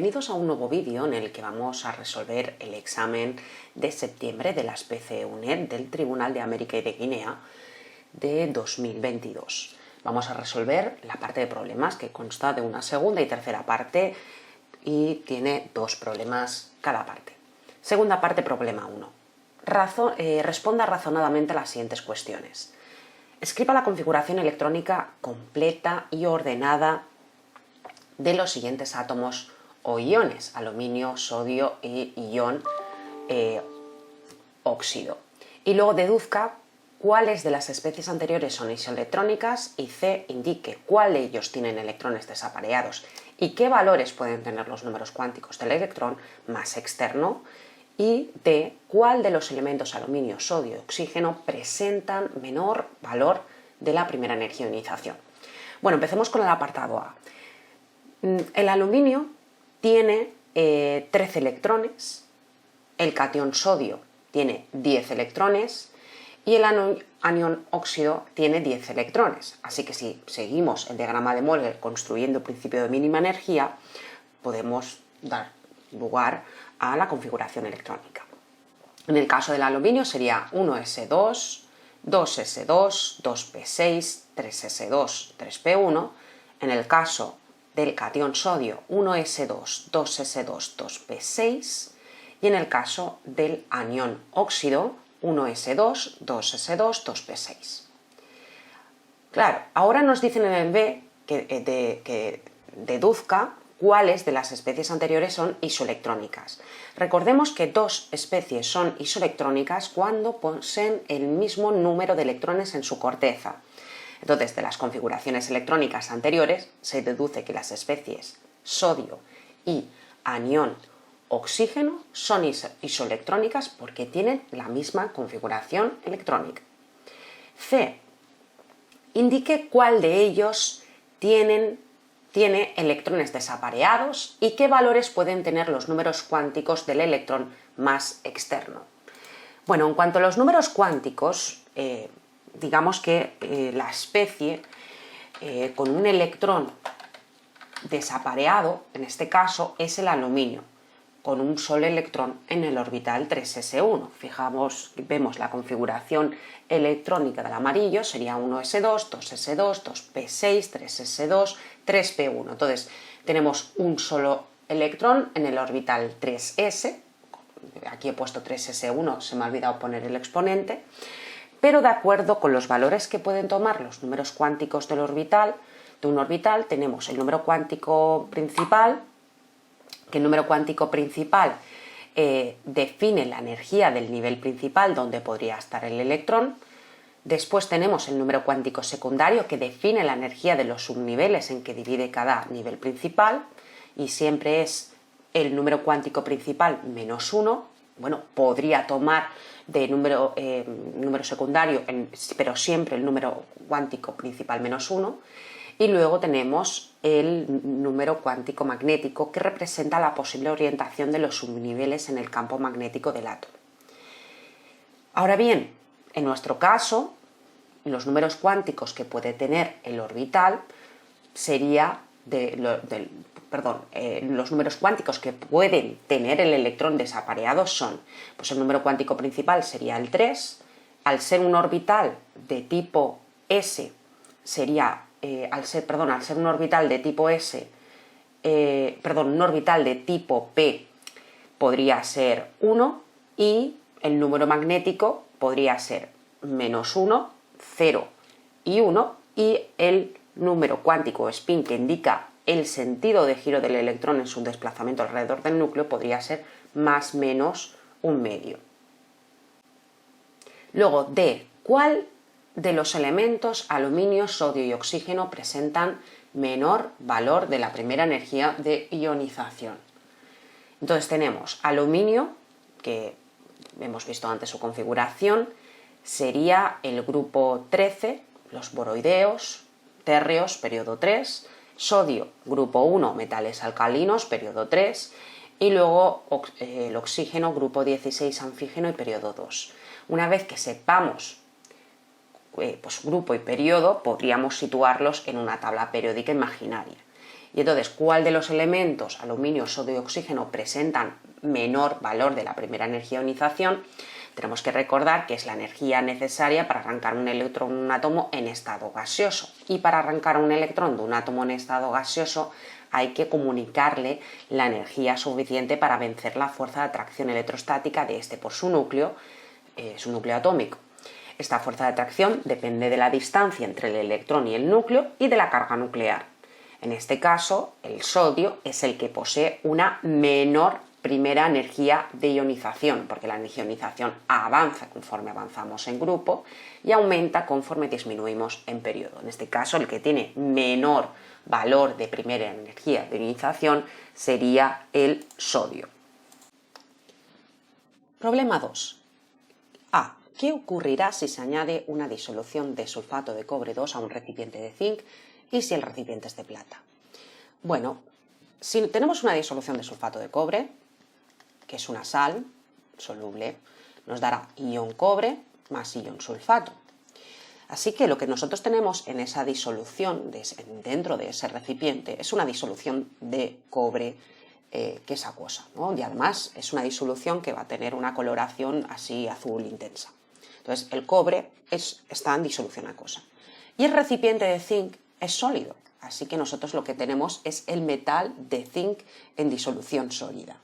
Bienvenidos a un nuevo vídeo en el que vamos a resolver el examen de septiembre de las PCUNED del Tribunal de América y de Guinea de 2022. Vamos a resolver la parte de problemas, que consta de una segunda y tercera parte y tiene dos problemas cada parte. Segunda parte, problema 1. Responda razonadamente a las siguientes cuestiones. Escriba la configuración electrónica completa y ordenada de los siguientes átomos o iones: aluminio, sodio y ion óxido. Y luego deduzca cuáles de las especies anteriores son isoelectrónicas y C, indique cuál de ellos tienen electrones desapareados y qué valores pueden tener los números cuánticos del electrón más externo, y D, cuál de los elementos aluminio, sodio y oxígeno presentan menor valor de la primera energía de ionización. Bueno, empecemos con el apartado A. El aluminio tiene 13 electrones, el catión sodio tiene 10 electrones y el anión óxido tiene 10 electrones. Así que si seguimos el diagrama de Moller construyendo el principio de mínima energía, podemos dar lugar a la configuración electrónica. En el caso del aluminio sería 1s2, 2s2, 2p6, 3s2, 3p1. En el caso del catión sodio, 1s2, 2s2, 2p6, y en el caso del anión óxido, 1s2, 2s2, 2p6. Claro, ahora nos dicen en el B que deduzca cuáles de las especies anteriores son isoelectrónicas. Recordemos que dos especies son isoelectrónicas cuando poseen el mismo número de electrones en su corteza. Entonces, de las configuraciones electrónicas anteriores se deduce que las especies sodio y anión oxígeno son isoelectrónicas porque tienen la misma configuración electrónica. C, indique cuál de ellos tiene electrones desapareados y qué valores pueden tener los números cuánticos del electrón más externo. Bueno, en cuanto a los números cuánticos, digamos que la especie con un electrón desapareado, en este caso, es el aluminio, con un solo electrón en el orbital 3s1. Vemos la configuración electrónica del amarillo, sería 1s2, 2s2, 2p6, 3s2, 3p1. Entonces, tenemos un solo electrón en el orbital 3s, aquí he puesto 3s1, se me ha olvidado poner el exponente, pero de acuerdo con los valores que pueden tomar los números cuánticos de un orbital, tenemos el número cuántico principal, que el número cuántico principal define la energía del nivel principal donde podría estar el electrón. Después tenemos el número cuántico secundario, que define la energía de los subniveles en que divide cada nivel principal, y siempre es el número cuántico principal menos 1. Bueno, podría tomar de número secundario, pero siempre el número cuántico principal menos 1. Y luego tenemos el número cuántico magnético, que representa la posible orientación de los subniveles en el campo magnético del átomo. Ahora bien, en nuestro caso, los números cuánticos que puede tener el orbital sería los números cuánticos que pueden tener el electrón desapareado son, pues el número cuántico principal sería el 3, al ser un orbital de tipo S sería al ser un orbital de tipo un orbital de tipo P podría ser 1, y el número magnético podría ser menos 1, 0 y 1, y el número cuántico spin, que indica el sentido de giro del electrón en su desplazamiento alrededor del núcleo, podría ser más menos un medio. Luego, D, ¿cuál de los elementos aluminio, sodio y oxígeno presentan menor valor de la primera energía de ionización? Entonces tenemos aluminio, que hemos visto antes su configuración, sería el grupo 13, los boroideos, térreos, periodo 3, sodio, grupo 1, metales alcalinos, periodo 3, y luego el oxígeno, grupo 16, anfígeno y periodo 2. Una vez que sepamos grupo y periodo, podríamos situarlos en una tabla periódica imaginaria. Y entonces, ¿cuál de los elementos, aluminio, sodio y oxígeno, presentan menor valor de la primera energía de ionización? Tenemos que recordar que es la energía necesaria para arrancar un electrón de un átomo en estado gaseoso. Y para arrancar un electrón de un átomo en estado gaseoso hay que comunicarle la energía suficiente para vencer la fuerza de atracción electrostática de este por su núcleo atómico. Esta fuerza de atracción depende de la distancia entre el electrón y el núcleo y de la carga nuclear. En este caso, el sodio es el que posee una menor primera energía de ionización, porque la energía de ionización avanza conforme avanzamos en grupo y aumenta conforme disminuimos en periodo. En este caso, el que tiene menor valor de primera energía de ionización sería el sodio. Problema 2. A. ¿Qué ocurrirá si se añade una disolución de sulfato de cobre 2 a un recipiente de zinc y si el recipiente es de plata? Bueno, si tenemos una disolución de sulfato de cobre, que es una sal soluble, nos dará ion cobre más ion sulfato. Así que lo que nosotros tenemos en esa disolución, dentro de ese recipiente, es una disolución de cobre que es acuosa, ¿no? Y además es una disolución que va a tener una coloración así azul intensa. Entonces el cobre está en disolución acuosa. Y el recipiente de zinc es sólido, así que nosotros lo que tenemos es el metal de zinc en disolución sólida.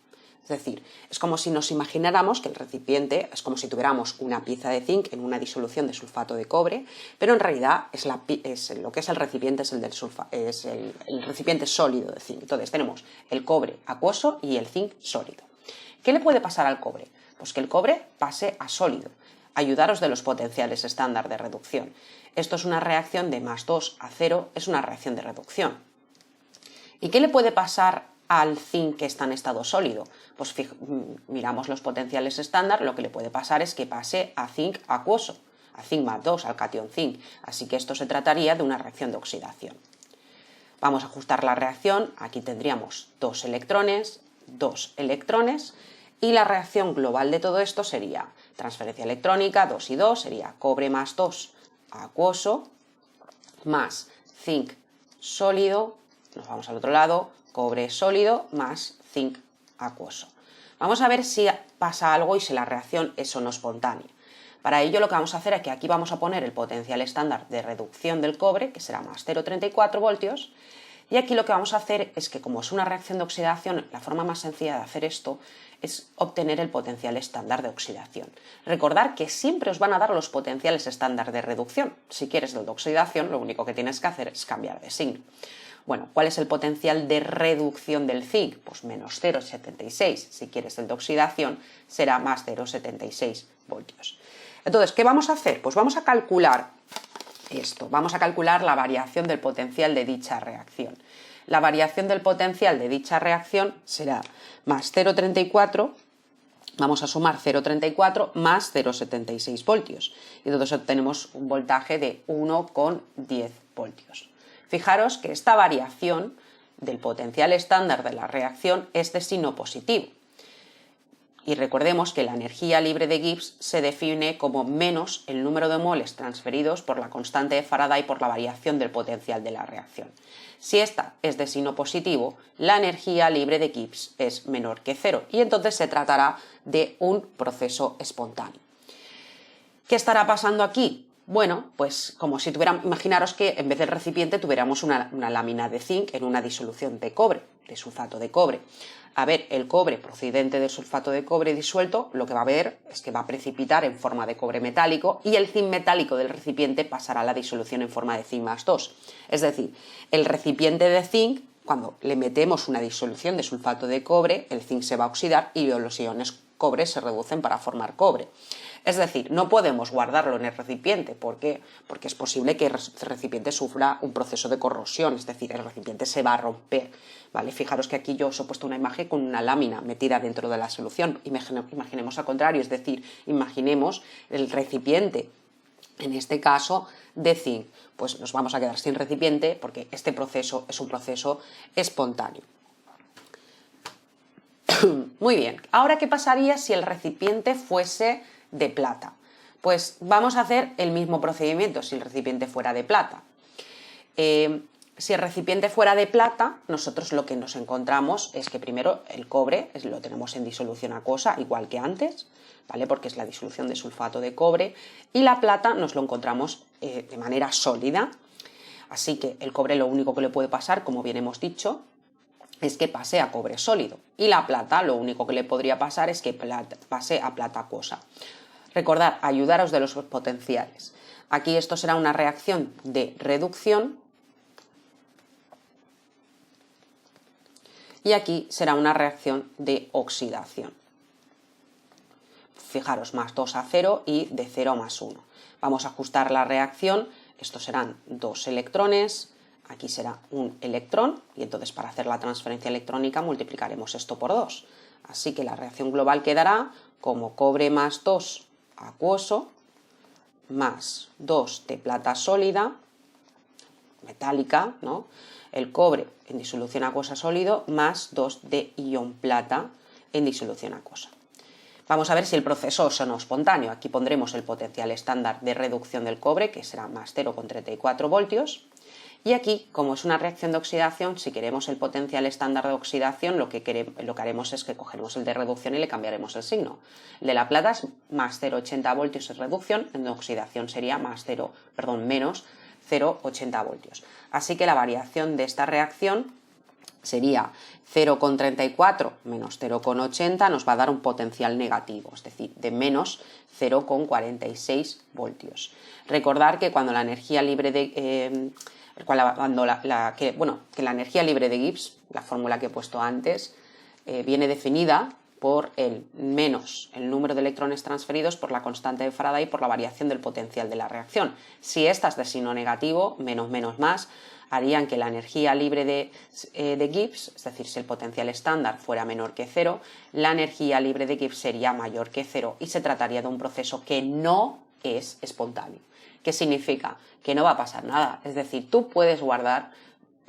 Es decir, es como si nos imagináramos que el recipiente es como si tuviéramos una pieza de zinc en una disolución de sulfato de cobre, pero en realidad lo que es el recipiente es el recipiente sólido de zinc. Entonces tenemos el cobre acuoso y el zinc sólido. ¿Qué le puede pasar al cobre? Pues que el cobre pase a sólido. Ayudaros de los potenciales estándar de reducción. Esto es una reacción de +2 a 0, es una reacción de reducción. ¿Y qué le puede pasar al zinc que está en estado sólido? Pues miramos los potenciales estándar, lo que le puede pasar es que pase a zinc acuoso, a zinc +2, al catión zinc. Así que esto se trataría de una reacción de oxidación. Vamos a ajustar la reacción, aquí tendríamos 2 electrones, 2 electrones, y la reacción global de todo esto sería transferencia electrónica, 2 y 2, sería cobre más 2 acuoso, más zinc sólido, nos vamos al otro lado, cobre sólido más zinc acuoso. Vamos a ver si pasa algo y si la reacción es o no espontánea. Para ello lo que vamos a hacer es que aquí vamos a poner el potencial estándar de reducción del cobre, que será más 0,34 voltios, y aquí lo que vamos a hacer es que, como es una reacción de oxidación, la forma más sencilla de hacer esto es obtener el potencial estándar de oxidación. Recordad que siempre os van a dar los potenciales estándar de reducción. Si quieres el de oxidación, lo único que tienes que hacer es cambiar de signo. Bueno, ¿cuál es el potencial de reducción del zinc? Pues menos 0,76. Si quieres el de oxidación, será más 0,76 voltios. Entonces, ¿qué vamos a hacer? Pues vamos a calcular esto. Vamos a calcular la variación del potencial de dicha reacción. La variación del potencial de dicha reacción será más 0,34, vamos a sumar 0,34 más 0,76 voltios. Y entonces obtenemos un voltaje de 1,10 voltios. Fijaros que esta variación del potencial estándar de la reacción es de signo positivo. Y recordemos que la energía libre de Gibbs se define como menos el número de moles transferidos por la constante de Faraday por la variación del potencial de la reacción. Si esta es de signo positivo, la energía libre de Gibbs es menor que 0 y entonces se tratará de un proceso espontáneo. ¿Qué estará pasando aquí? Bueno, pues como si tuviéramos, imaginaros que en vez del recipiente tuviéramos una lámina de zinc en una disolución de cobre, de sulfato de cobre. A ver, el cobre procedente del sulfato de cobre disuelto, lo que va a ver es que va a precipitar en forma de cobre metálico y el zinc metálico del recipiente pasará a la disolución en forma de zinc más 2. Es decir, el recipiente de zinc, cuando le metemos una disolución de sulfato de cobre, el zinc se va a oxidar y los iones cobre se reducen para formar cobre. Es decir, no podemos guardarlo en el recipiente. ¿Por qué? Porque es posible que el recipiente sufra un proceso de corrosión, es decir, el recipiente se va a romper. ¿Vale? Fijaros que aquí yo os he puesto una imagen con una lámina metida dentro de la solución. Imaginemos al contrario, es decir, imaginemos el recipiente, en este caso de zinc. Pues nos vamos a quedar sin recipiente porque este proceso es un proceso espontáneo. Muy bien, ahora ¿qué pasaría si el recipiente fuese de plata? Pues vamos a hacer el mismo procedimiento si el recipiente fuera de plata. Si el recipiente fuera de plata, nosotros lo que nos encontramos es que primero el cobre lo tenemos en disolución acuosa, igual que antes, ¿vale? Porque es la disolución de sulfato de cobre, y la plata nos lo encontramos de manera sólida. Así que el cobre lo único que le puede pasar, como bien hemos dicho, es que pase a cobre sólido, y la plata lo único que le podría pasar es que pase a plata acuosa. Recordad, ayudaros de los potenciales. Aquí esto será una reacción de reducción y aquí será una reacción de oxidación. Fijaros, más 2 a 0 y de 0 a más 1. Vamos a ajustar la reacción, estos serán 2 electrones, aquí será un electrón, y entonces para hacer la transferencia electrónica multiplicaremos esto por 2. Así que la reacción global quedará como cobre más 2 acuoso, más 2 de plata sólida, metálica, ¿no? El cobre en disolución acuosa sólido, más 2 de ion plata en disolución acuosa. Vamos a ver si el proceso es o no espontáneo. Aquí pondremos el potencial estándar de reducción del cobre, que será más 0,34 voltios. Y aquí, como es una reacción de oxidación, si queremos el potencial estándar de oxidación, lo que haremos es que cogeremos el de reducción y le cambiaremos el signo. El de la plata es más 0,80 voltios en reducción, en oxidación sería menos 0,80 voltios. Así que la variación de esta reacción sería 0,34 menos 0,80, nos va a dar un potencial negativo, es decir, de menos 0,46 voltios. Recordar que cuando la energía libre de que la energía libre de Gibbs, la fórmula que he puesto antes, viene definida por el menos el número de electrones transferidos por la constante de Faraday por la variación del potencial de la reacción. Si esta es de signo negativo, menos menos más, harían que la energía libre de Gibbs, es decir, si el potencial estándar fuera menor que 0, la energía libre de Gibbs sería mayor que 0 y se trataría de un proceso que no es espontáneo. ¿Qué significa? Que no va a pasar nada. Es decir, tú puedes guardar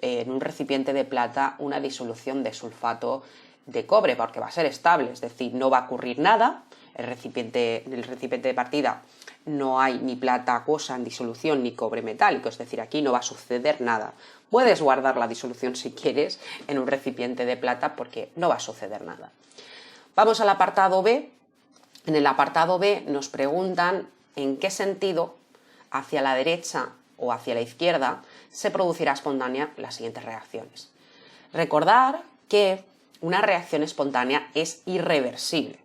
en un recipiente de plata una disolución de sulfato de cobre porque va a ser estable, es decir, no va a ocurrir nada. En el recipiente de partida no hay ni plata acuosa en disolución ni cobre metálico, es decir, aquí no va a suceder nada. Puedes guardar la disolución si quieres en un recipiente de plata porque no va a suceder nada. Vamos al apartado B. En el apartado B nos preguntan en qué sentido, hacia la derecha o hacia la izquierda, se producirá espontánea las siguientes reacciones. Recordar que una reacción espontánea es irreversible,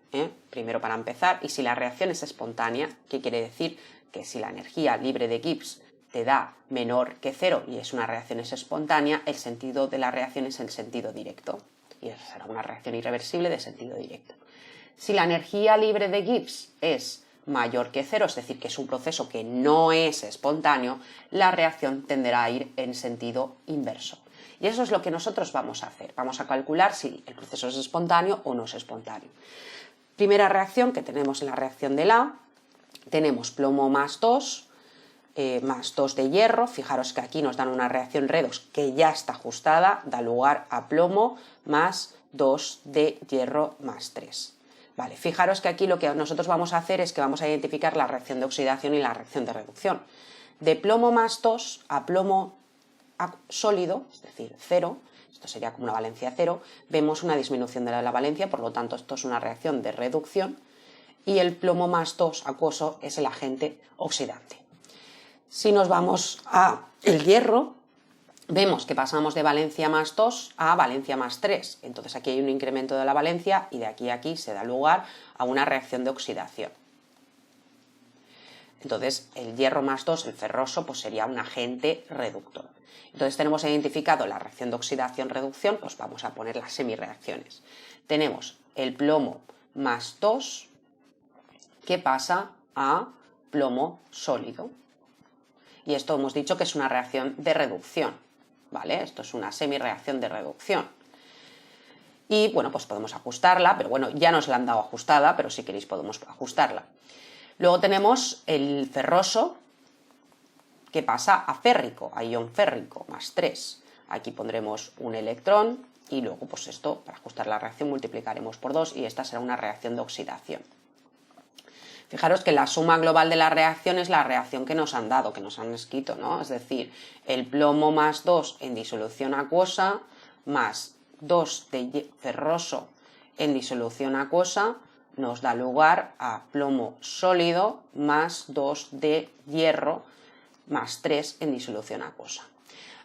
primero para empezar, y si la reacción es espontánea, ¿qué quiere decir? Que si la energía libre de Gibbs te da menor que 0 y es una reacción espontánea, el sentido de la reacción es el sentido directo, y será una reacción irreversible de sentido directo. Si la energía libre de Gibbs es mayor que 0, es decir, que es un proceso que no es espontáneo, la reacción tenderá a ir en sentido inverso. Y eso es lo que nosotros vamos a hacer. Vamos a calcular si el proceso es espontáneo o no es espontáneo. Primera reacción que tenemos en la reacción del A, tenemos plomo más 2 de hierro. Fijaros que aquí nos dan una reacción redox que ya está ajustada, da lugar a plomo más 2 de hierro más 3. Vale, fijaros que aquí lo que nosotros vamos a hacer es que vamos a identificar la reacción de oxidación y la reacción de reducción. De plomo más 2 a plomo sólido, es decir, 0, esto sería como una valencia 0, vemos una disminución de la valencia, por lo tanto esto es una reacción de reducción, y el plomo más 2 acuoso es el agente oxidante. Si nos vamos a el hierro, vemos que pasamos de valencia más 2 a valencia más 3, entonces aquí hay un incremento de la valencia y de aquí a aquí se da lugar a una reacción de oxidación. Entonces el hierro más 2, el ferroso, pues sería un agente reductor. Entonces tenemos identificado la reacción de oxidación-reducción, pues vamos a poner las semireacciones. Tenemos el plomo más 2 que pasa a plomo sólido. Y esto hemos dicho que es una reacción de reducción, ¿vale? Esto es una semireacción de reducción. Y bueno, pues podemos ajustarla, pero bueno, ya nos la han dado ajustada, pero si queréis podemos ajustarla. Luego tenemos el ferroso que pasa a férrico, a ion férrico, más 3. Aquí pondremos un electrón y luego pues esto, para ajustar la reacción, multiplicaremos por 2 y esta será una reacción de oxidación. Fijaros que la suma global de la reacción es la reacción que nos han dado, que nos han escrito, ¿no? Es decir, el plomo más 2 en disolución acuosa más 2 de ferroso en disolución acuosa nos da lugar a plomo sólido más 2 de hierro más 3 en disolución acuosa.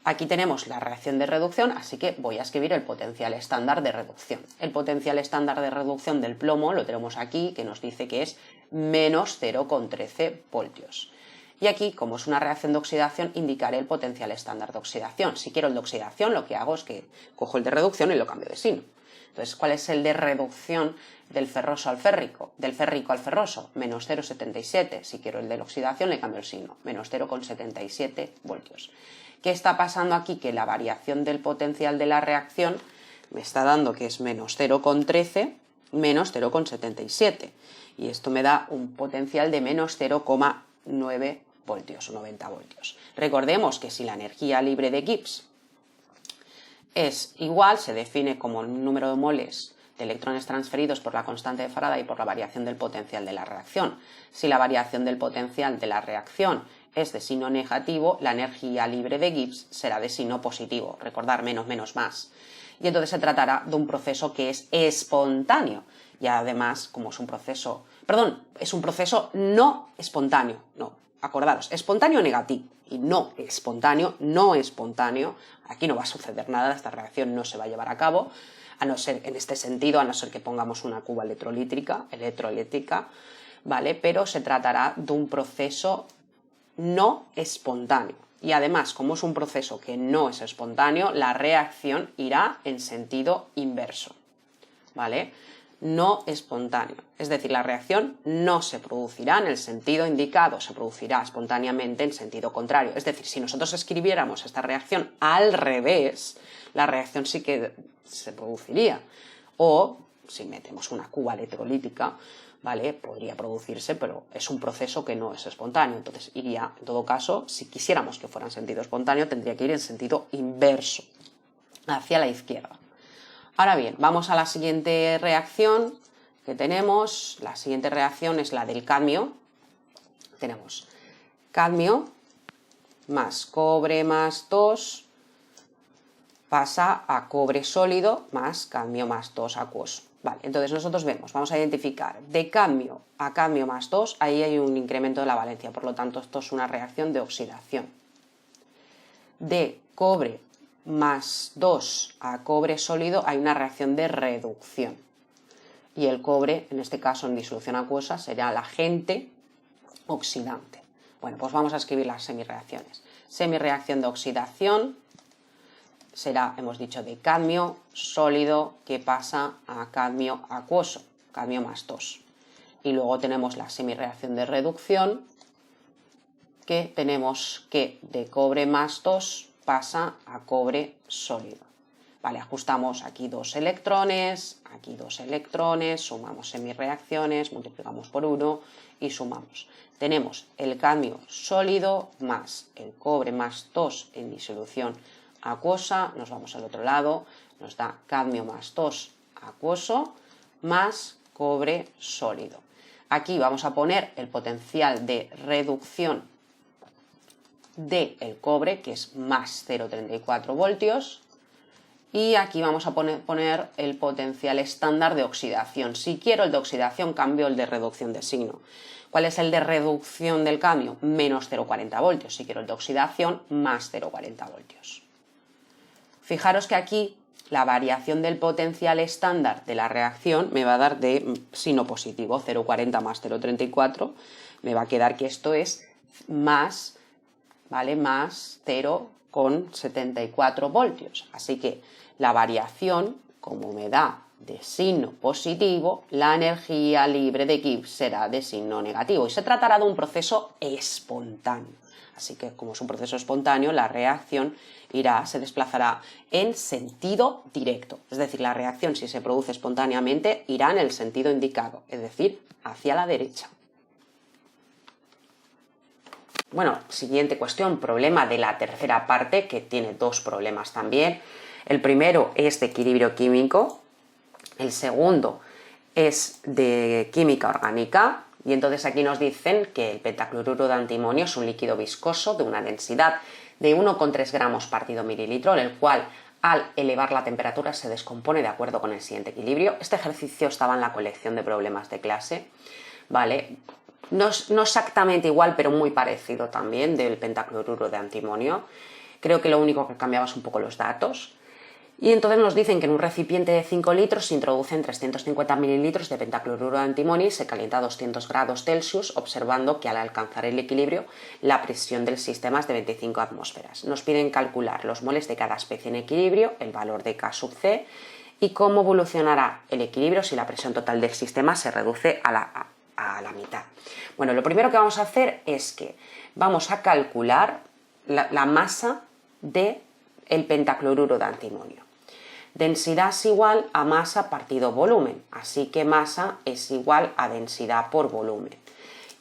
Aquí tenemos la reacción de reducción, así que voy a escribir el potencial estándar de reducción. El potencial estándar de reducción del plomo lo tenemos aquí, que nos dice que es menos 0,13 voltios. Y aquí, como es una reacción de oxidación, indicaré el potencial estándar de oxidación. Si quiero el de oxidación, lo que hago es que cojo el de reducción y lo cambio de signo. Entonces, ¿cuál es el de reducción del ferroso al férrico? Del férrico al ferroso, menos 0,77. Si quiero el de la oxidación, le cambio el signo, menos 0,77 voltios. ¿Qué está pasando aquí? Que la variación del potencial de la reacción me está dando que es menos 0,13 menos 0,77. Y esto me da un potencial de menos 0,9 voltios o 90 voltios. Recordemos que si la energía libre de Gibbs es igual, se define como el número de moles de electrones transferidos por la constante de Faraday y por la variación del potencial de la reacción. Si la variación del potencial de la reacción es de signo negativo, la energía libre de Gibbs será de signo positivo. Recordar, menos, menos, más. Y entonces se tratará de un proceso que es espontáneo. Y además, como es un proceso... Perdón, es un proceso no espontáneo. No, acordaros, espontáneo negativo. Y no espontáneo, no espontáneo. Aquí no va a suceder nada, esta reacción no se va a llevar a cabo, a no ser en este sentido, a no ser que pongamos una cuba electrolítica, ¿vale? Pero se tratará de un proceso no espontáneo. Y además, como es un proceso que no es espontáneo, la reacción irá en sentido inverso, ¿vale? No espontáneo. Es decir, la reacción no se producirá en el sentido indicado, se producirá espontáneamente en sentido contrario. Es decir, si nosotros escribiéramos esta reacción al revés, la reacción sí que se produciría. O, si metemos una cuba electrolítica, ¿vale? Podría producirse, pero es un proceso que no es espontáneo. Entonces iría, en todo caso, si quisiéramos que fuera en sentido espontáneo, tendría que ir en sentido inverso, hacia la izquierda. Ahora bien, vamos a la siguiente reacción que tenemos. La siguiente reacción es la del cadmio. Tenemos cadmio más cobre más 2 pasa a cobre sólido más cadmio más 2 acuoso. Vale, entonces nosotros vamos a identificar de cadmio a cadmio más 2, ahí hay un incremento de la valencia, por lo tanto esto es una reacción de oxidación. De cobre más 2 a cobre sólido hay una reacción de reducción. Y el cobre, en este caso en disolución acuosa, será el agente oxidante. Bueno, pues vamos a escribir las semirreacciones. Semirreacción de oxidación será, hemos dicho, de cadmio sólido que pasa a cadmio acuoso, cadmio más 2. Y luego tenemos la semirreacción de reducción, que tenemos que de cobre más 2 pasa a cobre sólido. Vale, ajustamos aquí 2 electrones, aquí 2 electrones, sumamos semirreacciones, multiplicamos por 1 y sumamos. Tenemos el cadmio sólido más el cobre más 2 en disolución acuosa, nos vamos al otro lado, nos da cadmio más 2 acuoso más cobre sólido. Aquí vamos a poner el potencial de reducción del cobre, que es más 0,34 voltios, y aquí vamos a poner el potencial estándar de oxidación. Si quiero el de oxidación, cambio el de reducción de signo. ¿Cuál es el de reducción del cadmio? Menos 0,40 voltios. Si quiero el de oxidación, más 0,40 voltios. Fijaros que aquí la variación del potencial estándar de la reacción me va a dar de signo positivo, 0,40 más 0,34. Me va a quedar que esto es más, ¿vale? Más 0,74 voltios. Así que la variación, como me da de signo positivo, la energía libre de Gibbs será de signo negativo y se tratará de un proceso espontáneo. Así que, como es un proceso espontáneo, la reacción se desplazará en sentido directo. Es decir, la reacción, si se produce espontáneamente, irá en el sentido indicado, es decir, hacia la derecha. Bueno, siguiente cuestión, problema de la tercera parte, que tiene dos problemas también. El primero es de equilibrio químico, el segundo es de química orgánica, Y entonces aquí nos dicen que el pentacloruro de antimonio es un líquido viscoso de una densidad de 1,3 gramos partido mililitro, el cual al elevar la temperatura se descompone de acuerdo con el siguiente equilibrio. Este ejercicio estaba en la colección de problemas de clase, ¿vale? No exactamente igual, pero muy parecido también del pentacloruro de antimonio. Creo que lo único que cambiaba es un poco los datos. Y entonces nos dicen que en un recipiente de 5 litros se introducen 350 mililitros de pentacloruro de antimonio y se calienta a 200 grados Celsius, observando que al alcanzar el equilibrio la presión del sistema es de 25 atmósferas. Nos piden calcular los moles de cada especie en equilibrio, el valor de K sub C y cómo evolucionará el equilibrio si la presión total del sistema se reduce a la mitad. Bueno, lo primero que vamos a hacer es que vamos a calcular la masa del pentacloruro de antimonio. Densidad es igual a masa partido volumen, así que masa es igual a densidad por volumen.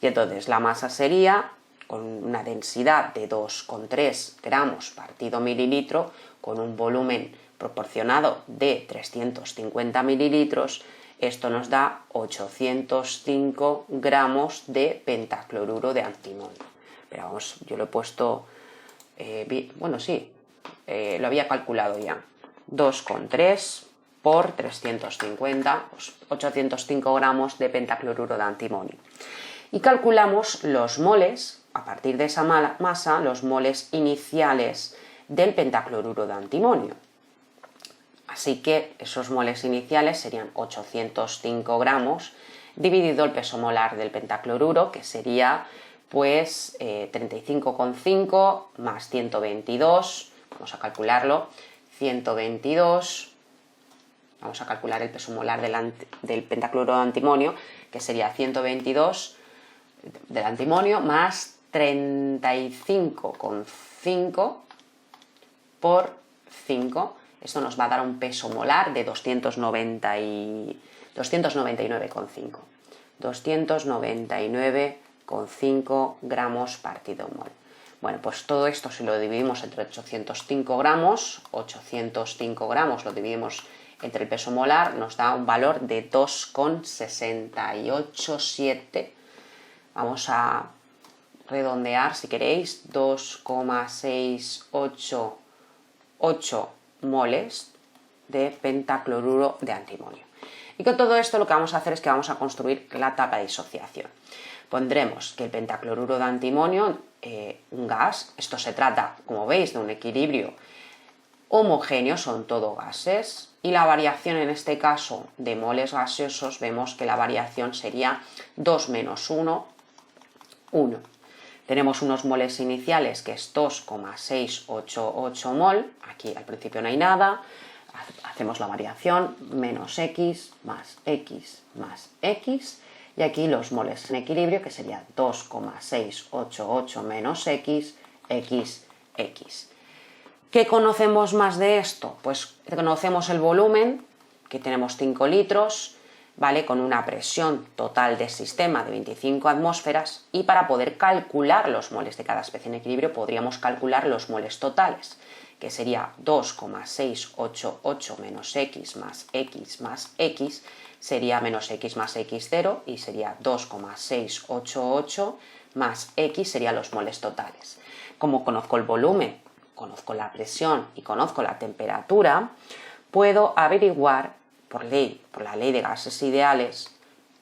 Y entonces la masa sería, con una densidad de 2,3 gramos partido mililitro, con un volumen proporcionado de 350 mililitros, esto nos da 805 gramos de pentacloruro de antimonio. Pero vamos, yo lo he puesto, bueno sí, lo había calculado ya. 2,3 por 350, pues 805 gramos de pentacloruro de antimonio. Y calculamos los moles, a partir de esa masa, los moles iniciales del pentacloruro de antimonio. Así que esos moles iniciales serían 805 gramos dividido el peso molar del pentacloruro, que sería pues 35,5 más 122, vamos a calcularlo, 122, vamos a calcular el peso molar del pentacloruro de antimonio, que sería 122 del antimonio más 35,5 por 5. Esto nos va a dar un peso molar de 299,5. 299,5 gramos partido mol. Bueno, pues todo esto si lo dividimos entre 805 gramos, 805 gramos lo dividimos entre el peso molar, nos da un valor de 2,687. Vamos a redondear, si queréis, 2,688 moles de pentacloruro de antimonio. Y con todo esto lo que vamos a hacer es que vamos a construir la tabla de disociación. Pondremos que el pentacloruro de antimonio, un gas, esto se trata, como veis, de un equilibrio homogéneo, son todo gases, y la variación en este caso de moles gaseosos, vemos que la variación sería 2 menos 1, 1. Tenemos unos moles iniciales que es 2,688 mol, aquí al principio no hay nada, hacemos la variación, menos x más x más x, y aquí los moles en equilibrio, que sería 2,688 menos x, x, x. ¿Qué conocemos más de esto? Pues conocemos el volumen, que tenemos 5 litros, ¿vale? Con una presión total del sistema de 25 atmósferas, y para poder calcular los moles de cada especie en equilibrio podríamos calcular los moles totales, que sería 2,688 menos x más x más x, sería menos x más x0 y sería 2,688 más x serían los moles totales. Como conozco el volumen, conozco la presión y conozco la temperatura, puedo averiguar por la ley de gases ideales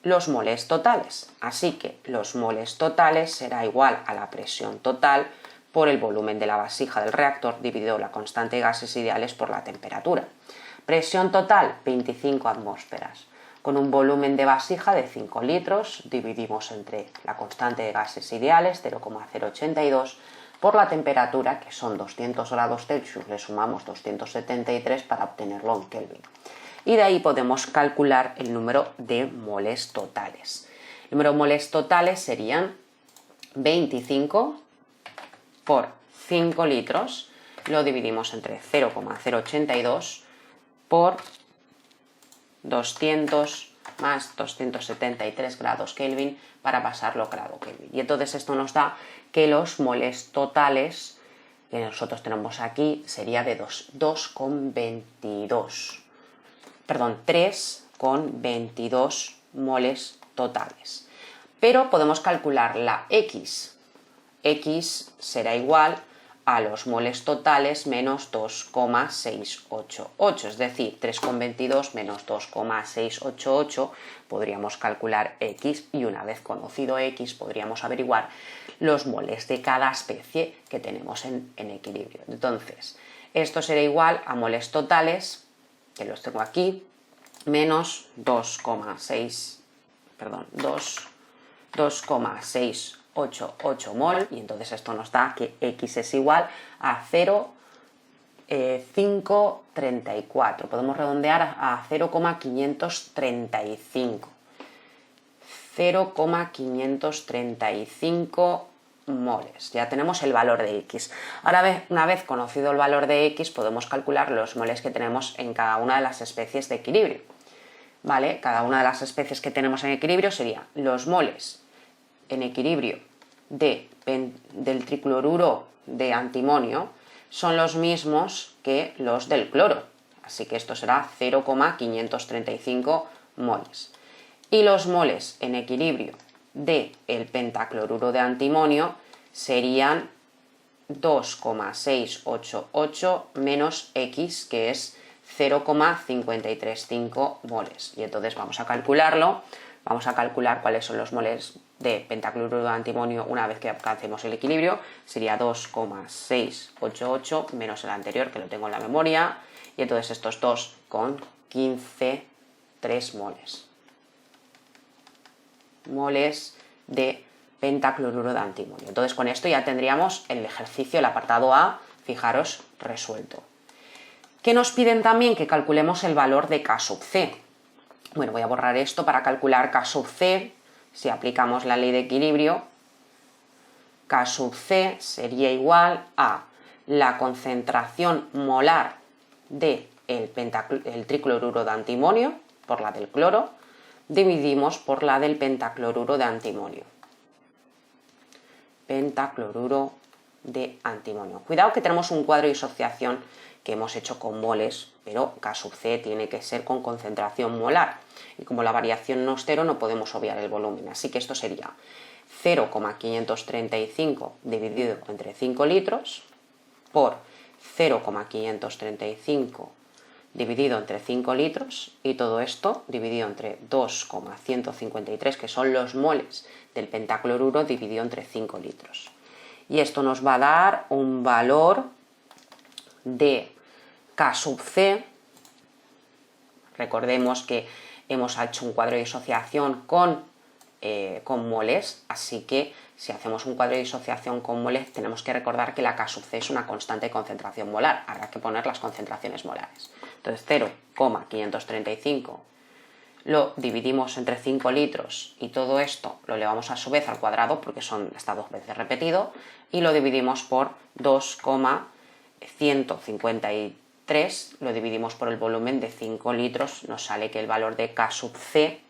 los moles totales. Así que los moles totales será igual a la presión total por el volumen de la vasija del reactor dividido la constante de gases ideales por la temperatura. Presión total, 25 atmósferas. Con un volumen de vasija de 5 litros, dividimos entre la constante de gases ideales, 0,082, por la temperatura, que son 200 grados Celsius, le sumamos 273 para obtenerlo en Kelvin. Y de ahí podemos calcular el número de moles totales. El número de moles totales serían 25 por 5 litros, lo dividimos entre 0,082 por 200 más 273 grados Kelvin para pasarlo a grado Kelvin. Y entonces esto nos da que los moles totales que nosotros tenemos aquí sería de 3,22 moles totales. pero podemos calcular la X. X será igual a los moles totales menos 2,688, es decir, 3,22 menos 2,688, podríamos calcular X y una vez conocido X podríamos averiguar los moles de cada especie que tenemos en equilibrio. Entonces, esto será igual a moles totales, que los tengo aquí, menos 2,688 mol, y entonces esto nos da que X es igual a 0,534. Podemos redondear a 0,535. 0,535 moles. Ya tenemos el valor de X. Ahora, una vez conocido el valor de X, podemos calcular los moles que tenemos en cada una de las especies de equilibrio. ¿Vale? Cada una de las especies que tenemos en equilibrio serían los moles en equilibrio del tricloruro de antimonio son los mismos que los del cloro. Así que esto será 0,535 moles. Y los moles en equilibrio del pentacloruro de antimonio serían 2,688 menos X, que es 0,535 moles. Y entonces vamos a calcularlo, vamos a calcular cuáles son los moles de pentacloruro de antimonio una vez que alcancemos el equilibrio. Sería 2,688 menos el anterior, que lo tengo en la memoria, y entonces estos dos con 15,3 moles de pentacloruro de antimonio. Entonces con esto ya tendríamos el ejercicio, el apartado A, fijaros, resuelto. ¿Qué nos piden también? Que calculemos el valor de K sub C. Bueno, voy a borrar esto para calcular K sub C. Si aplicamos la ley de equilibrio, K sub C sería igual a la concentración molar del tricloruro de antimonio por la del cloro, dividimos por la del pentacloruro de antimonio. Pentacloruro de antimonio. Cuidado que tenemos un cuadro de disociación que hemos hecho con moles, pero K sub C tiene que ser con concentración molar. Y como la variación no es cero, no podemos obviar el volumen. Así que esto sería 0,535 dividido entre 5 litros por 0,535 dividido entre 5 litros, y todo esto dividido entre 2,153, que son los moles del pentacloruro, dividido entre 5 litros. Y esto nos va a dar un valor de K sub C. Recordemos que hemos hecho un cuadro de disociación con moles, así que si hacemos un cuadro de disociación con moles tenemos que recordar que la K sub C es una constante de concentración molar, habrá que poner las concentraciones molares. Entonces 0,535 lo dividimos entre 5 litros y todo esto lo elevamos a su vez al cuadrado porque está dos veces repetido, y lo dividimos por 2,153, lo dividimos por el volumen de 5 litros, nos sale que el valor de K sub C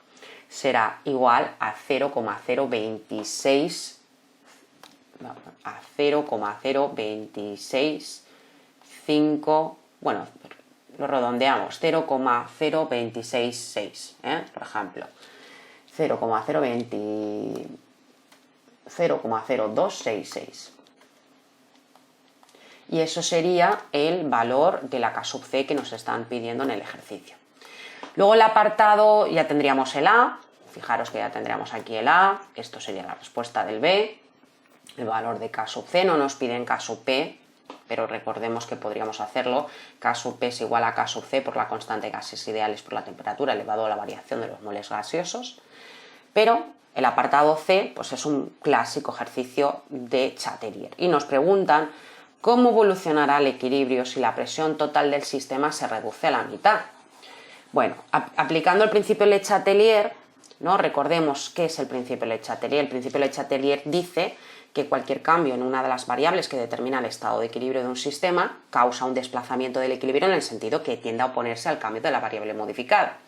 será igual a 0,0265, bueno, lo redondeamos, 0,0266, por ejemplo, 0,0266. Y eso sería el valor de la K sub C que nos están pidiendo en el ejercicio. Luego el apartado, ya tendríamos el A, fijaros que ya tendríamos aquí el A, esto sería la respuesta del B, el valor de K sub C, no nos piden K sub P, pero recordemos que podríamos hacerlo. K sub P es igual a K sub C por la constante de gases ideales por la temperatura elevado a la variación de los moles gaseosos. Pero el apartado C pues es un clásico ejercicio de Chatelier. Y nos preguntan cómo evolucionará el equilibrio si la presión total del sistema se reduce a la mitad. Bueno, aplicando el principio de Le Chatelier, ¿no? Recordemos qué es el principio de Le Chatelier. El principio de Le Chatelier dice que cualquier cambio en una de las variables que determina el estado de equilibrio de un sistema causa un desplazamiento del equilibrio en el sentido que tiende a oponerse al cambio de la variable modificada.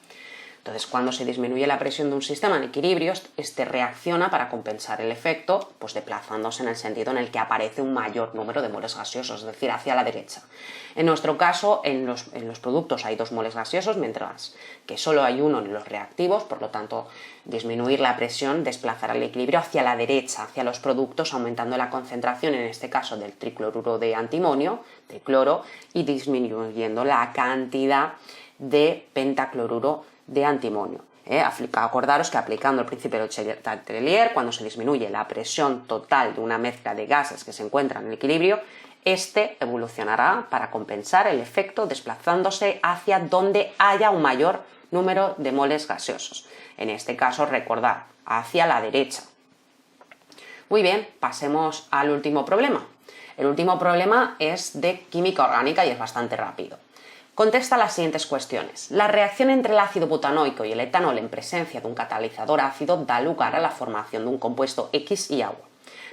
Entonces, cuando se disminuye la presión de un sistema en equilibrio, este reacciona para compensar el efecto, pues desplazándose en el sentido en el que aparece un mayor número de moles gaseosos, es decir, hacia la derecha. En nuestro caso, en los productos hay 2 moles gaseosos, mientras que solo hay uno en los reactivos, por lo tanto, disminuir la presión desplazará el equilibrio hacia la derecha, hacia los productos, aumentando la concentración, en este caso del tricloruro de antimonio, de cloro, y disminuyendo la cantidad de pentacloruro de antimonio. Acordaros que aplicando el principio de Chatelier, cuando se disminuye la presión total de una mezcla de gases que se encuentran en equilibrio, este evolucionará para compensar el efecto desplazándose hacia donde haya un mayor número de moles gaseosos. En este caso, recordad, hacia la derecha. Muy bien, pasemos al último problema. El último problema es de química orgánica y es bastante rápido. Contesta las siguientes cuestiones. La reacción entre el ácido butanoico y el etanol en presencia de un catalizador ácido da lugar a la formación de un compuesto X y agua.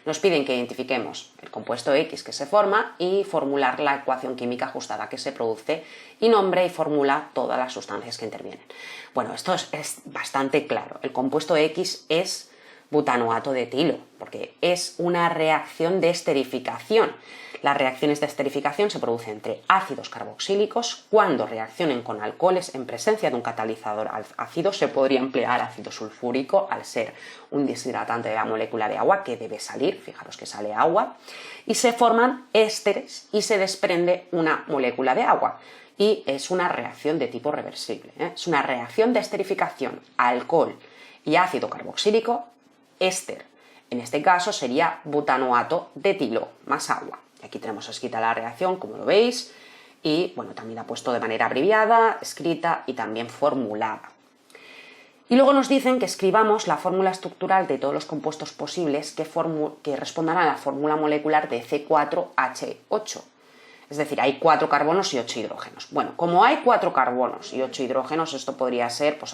Nos piden que identifiquemos el compuesto X que se forma y formular la ecuación química ajustada que se produce y nombre y formula todas las sustancias que intervienen. Bueno, esto es bastante claro. El compuesto X es butanoato de etilo, porque es una reacción de esterificación. Las reacciones de esterificación se producen entre ácidos carboxílicos. Cuando reaccionen con alcoholes en presencia de un catalizador ácido, se podría emplear ácido sulfúrico al ser un deshidratante de la molécula de agua que debe salir, fijaros que sale agua, y se forman ésteres y se desprende una molécula de agua. Y es una reacción de tipo reversible. Es una reacción de esterificación, alcohol y ácido carboxílico, éster. En este caso sería butanoato de etilo más agua. Y aquí tenemos escrita la reacción, como lo veis, y bueno, también la he puesto de manera abreviada, escrita y también formulada. Y luego nos dicen que escribamos la fórmula estructural de todos los compuestos posibles que respondan a la fórmula molecular de C4H8. Es decir, hay 4 carbonos y 8 hidrógenos. Bueno, como hay 4 carbonos y 8 hidrógenos, esto podría ser pues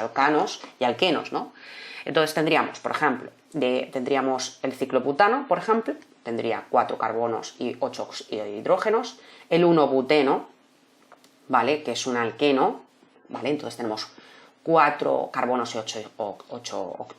alcanos y alquenos, ¿no? Entonces tendríamos, por ejemplo, tendríamos el ciclobutano, por ejemplo, tendría 4 carbonos y 8 hidrógenos, el 1-buteno, ¿vale? Que es un alqueno, ¿vale? Entonces tenemos 4 carbonos y 8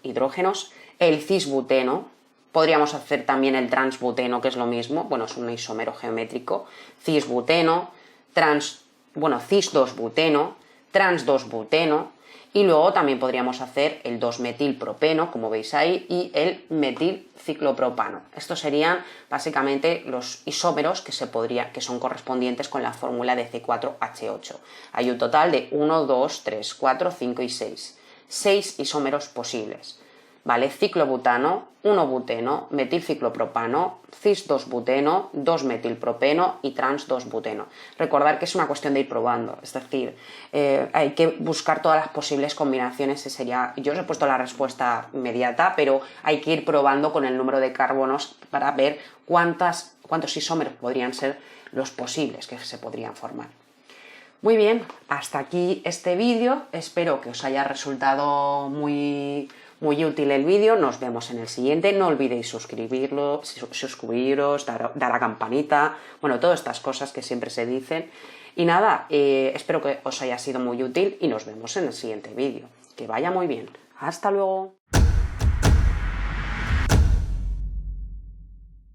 hidrógenos, el cisbuteno, podríamos hacer también el transbuteno, que es lo mismo, bueno, es un isómero geométrico, cisbuteno, cis-2-buteno, trans-2-buteno, y luego también podríamos hacer el 2-metilpropeno, como veis ahí, y el metilciclopropano. Estos serían básicamente los isómeros que son correspondientes con la fórmula de C4H8. Hay un total de 1, 2, 3, 4, 5 y 6. 6 isómeros posibles. ¿Vale? Ciclobutano, 1-buteno, metilciclopropano, cis-2-buteno, 2-metilpropeno y trans-2-buteno. Recordad que es una cuestión de ir probando, es decir, hay que buscar todas las posibles combinaciones. Yo os he puesto la respuesta inmediata, pero hay que ir probando con el número de carbonos para ver cuántos isómeros podrían ser los posibles que se podrían formar. Muy bien, hasta aquí este vídeo, espero que os haya resultado muy útil el vídeo. Nos vemos en el siguiente, no olvidéis suscribiros, dar a la campanita, bueno, todas estas cosas que siempre se dicen. Y nada, espero que os haya sido muy útil y nos vemos en el siguiente vídeo. Que vaya muy bien. Hasta luego.